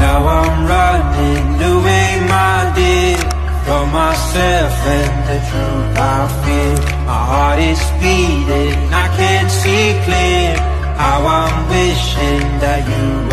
Now I'm running away, my dear, from myself and the truth I fear. My heart is beating, I can't see clear. How I'm wishing that you